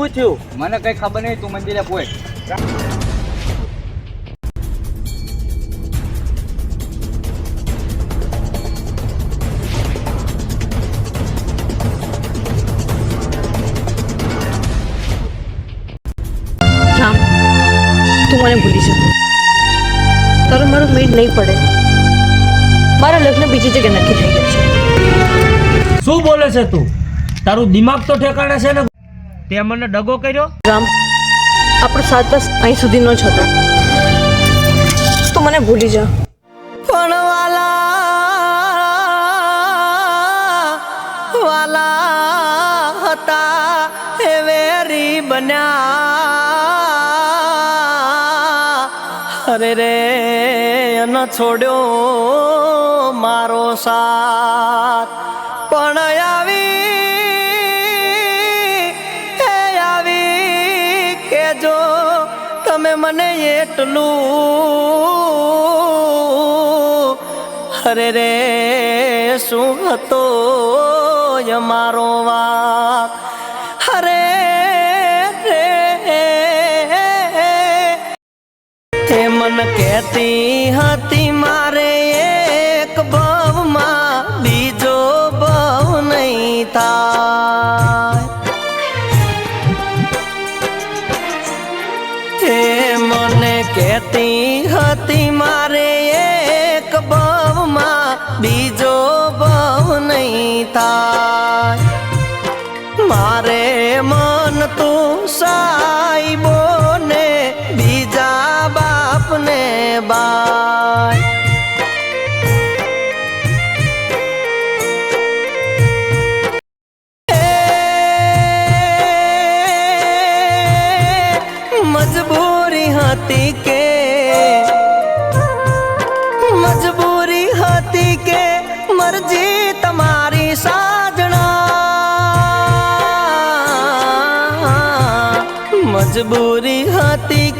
હું થયું? મને કઈ ખબર નહીં, તું મંદિરે પોય. રામ, તું મને ભૂલી જા. તારો મારો મેળ નહીં પડે. મારા લગ્ન બીજી જગ્યાએ નક્કી થઈ ગયા છે. શું બોલે છે તું? તારું દિમાગ તો ઠેકાણે છે ને? તે મને દગો કર્યો? રામ, આપણો સાથ બસ અહીં સુધીનો જ હતો. તું મને ભૂલી જા. પણ વાલા હતા એ વેરી બન્યા. અરે રે ન છોડ્યો મારો સાથ. પણ આવી કેજો તમે મને એટલું. અરે રે શું હતો મારો વાત. અરે રે તે મન કહેતી હતી મારે એક ભવમાં બીજો ભવ નહીં થાય. તે મને કહેતી હતી મારે એક ભવમાં બીજો ભવ નહીં થાય. મારે મન તું સાઈબો ને બીજા બાપને બાય. મજબૂરી હતી કે મરજી તમારી સાજણા. મજબૂરી હતી